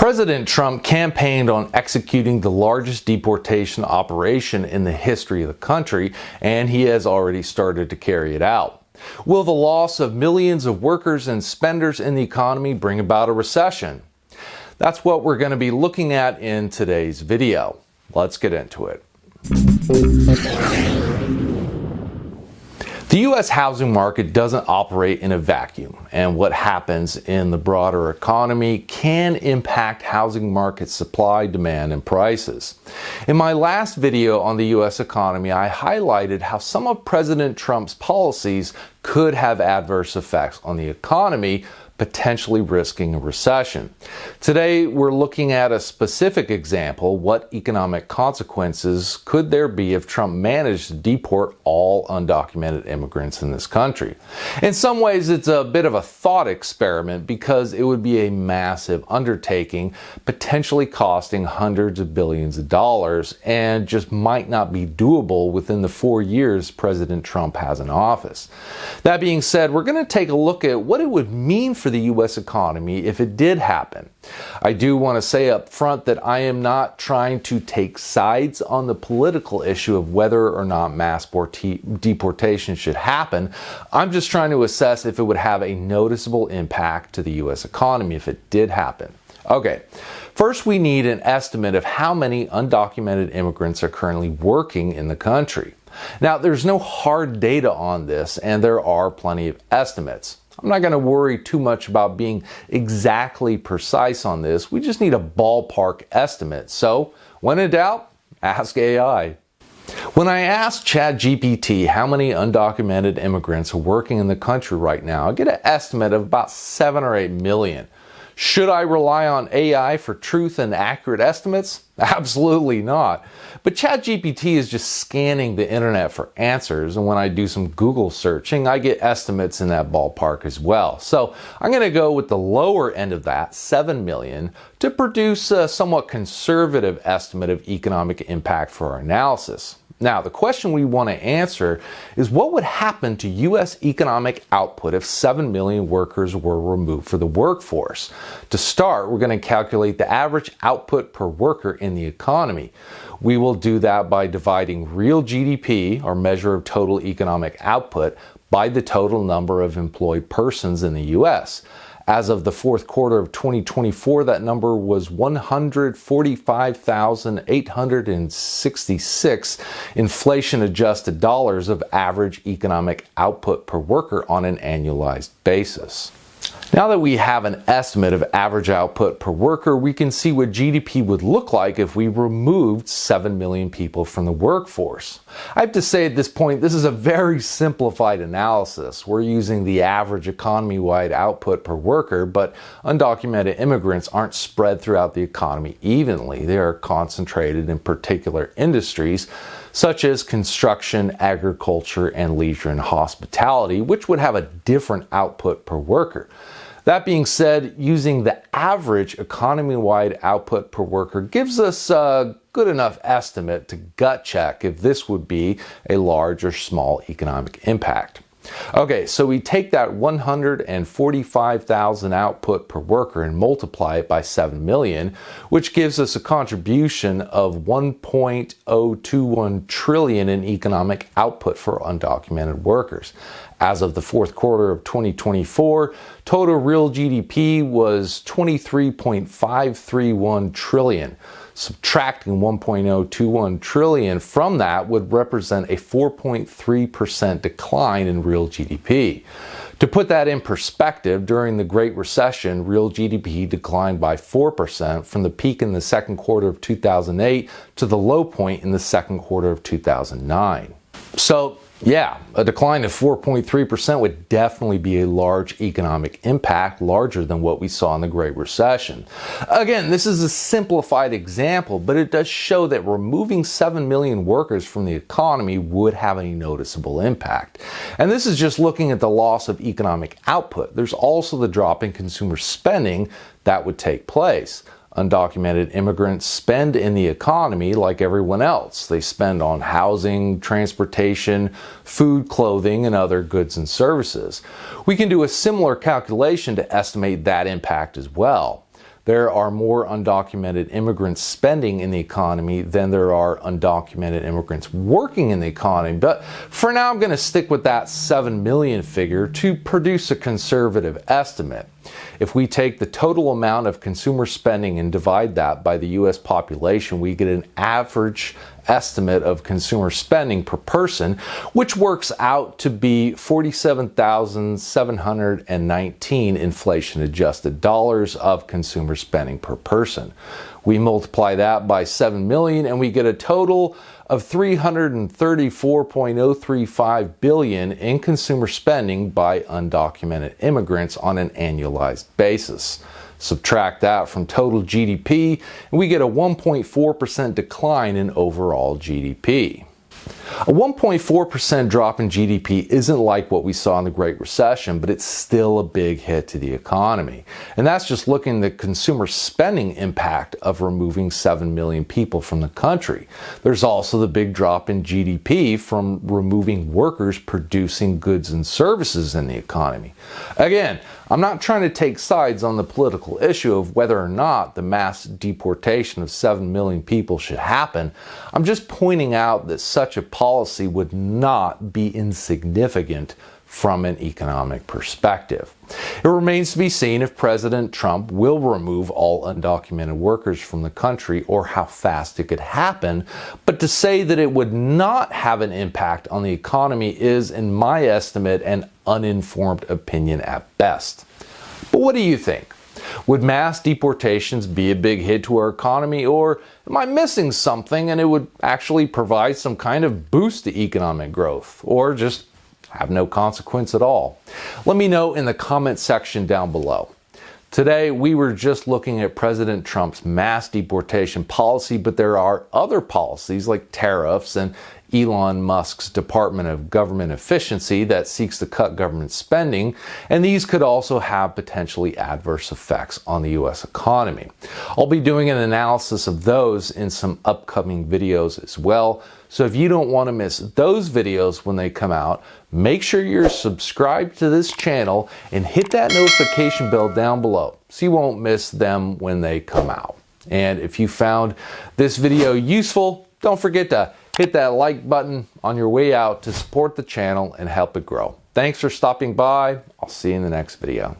President Trump campaigned on executing the largest deportation operation in the history of the country, and he has already started to carry it out. Will the loss of millions of workers and spenders in the economy bring about a recession? That's what we're going to be looking at in today's video. Let's get into it. The U.S. housing market doesn't operate in a vacuum, and what happens in the broader economy can impact housing market supply, demand, and prices. In my last video on the U.S. economy, I highlighted how some of President Trump's policies could have adverse effects on the economy, potentially risking a recession. Today, we're looking at a specific example. What economic consequences could there be if Trump managed to deport all undocumented immigrants in this country? In some ways, it's a bit of a thought experiment because it would be a massive undertaking, potentially costing hundreds of billions of dollars, and just might not be doable within the 4 years President Trump has in office. That being said, we're going to take a look at what it would mean for the U.S. economy if it did happen. I do want to say up front that I am not trying to take sides on the political issue of whether or not mass deportation should happen. I'm just trying to assess if it would have a noticeable impact to the U.S. economy if it did happen. Okay, first we need an estimate of how many undocumented immigrants are currently working in the country. Now, there's no hard data on this, and there are plenty of estimates. I'm not going to worry too much about being exactly precise on this. We just need a ballpark estimate. So, when in doubt, ask AI. When I asked ChatGPT how many undocumented immigrants are working in the country right now, I get an estimate of about 7 or 8 million. Should I rely on AI for truth and accurate estimates? Absolutely not. But ChatGPT is just scanning the internet for answers, and when I do some Google searching, I get estimates in that ballpark as well. So I'm going to go with the lower end of that, 7 million, to produce a somewhat conservative estimate of economic impact for our analysis. Now, the question we want to answer is what would happen to U.S. economic output if 7 million workers were removed from the workforce? To start, we're going to calculate the average output per worker in the economy. We will do that by dividing real GDP, or measure of total economic output, by the total number of employed persons in the U.S. As of the fourth quarter of 2024, that number was 145,866 inflation-adjusted dollars of average economic output per worker on an annualized basis. Now that we have an estimate of average output per worker, we can see what GDP would look like if we removed 7 million people from the workforce. I have to say at this point, this is a very simplified analysis. We're using the average economy-wide output per worker, but undocumented immigrants aren't spread throughout the economy evenly. They are concentrated in particular industries, such as construction, agriculture, and leisure and hospitality, which would have a different output per worker. That being said, using the average economy-wide output per worker gives us a good enough estimate to gut check if this would be a large or small economic impact. Okay, so we take that 145,000 output per worker and multiply it by 7 million, which gives us a contribution of 1.021 trillion in economic output for undocumented workers. As of the fourth quarter of 2024, total real GDP was 23.531 trillion. Subtracting 1.021 trillion from that would represent a 4.3% decline in real GDP. To put that in perspective, during the Great Recession, real GDP declined by 4% from the peak in the second quarter of 2008 to the low point in the second quarter of 2009. So, yeah, a decline of 4.3% would definitely be a large economic impact, larger than what we saw in the Great Recession. Again, this is a simplified example, but it does show that removing 7 million workers from the economy would have a noticeable impact. And this is just looking at the loss of economic output. There's also the drop in consumer spending that would take place. Undocumented immigrants spend in the economy like everyone else. They spend on housing, transportation, food, clothing, and other goods and services. We can do a similar calculation to estimate that impact as well. there are more undocumented immigrants spending in the economy than there are undocumented immigrants working in the economy. But for now, I'm going to stick with that 7 million figure to produce a conservative estimate. If we take the total amount of consumer spending and divide that by the U.S. population, we get an average estimate of consumer spending per person, which works out to be 47,719 inflation-adjusted dollars of consumer spending per person. We multiply that by 7 million and we get a total of 334.035 billion in consumer spending by undocumented immigrants on an annualized basis. Subtract that from total GDP, and we get a 1.4% decline in overall GDP. A 1.4% drop in GDP isn't like what we saw in the Great Recession, but it's still a big hit to the economy. And that's just looking at the consumer spending impact of removing 7 million people from the country. There's also the big drop in GDP from removing workers producing goods and services in the economy. Again, I'm not trying to take sides on the political issue of whether or not the mass deportation of 7 million people should happen. I'm just pointing out that such a policy would not be insignificant from an economic perspective. It remains to be seen if President Trump will remove all undocumented workers from the country or how fast it could happen, but to say that it would not have an impact on the economy is, in my estimate, an uninformed opinion at best. But what do you think? Would mass deportations be a big hit to our economy, or am I missing something and it would actually provide some kind of boost to economic growth, or just have no consequence at all? Let me know in the comment section down below. Today, we were just looking at President Trump's mass deportation policy, but there are other policies like tariffs and Elon Musk's Department of Government Efficiency that seeks to cut government spending, and these could also have potentially adverse effects on the U.S. economy. I'll be doing an analysis of those in some upcoming videos as well, so if you don't want to miss those videos when they come out, make sure you're subscribed to this channel and hit that notification bell down below so you won't miss them when they come out. And if you found this video useful, don't forget to hit that like button on your way out to support the channel and help it grow. Thanks for stopping by. I'll see you in the next video.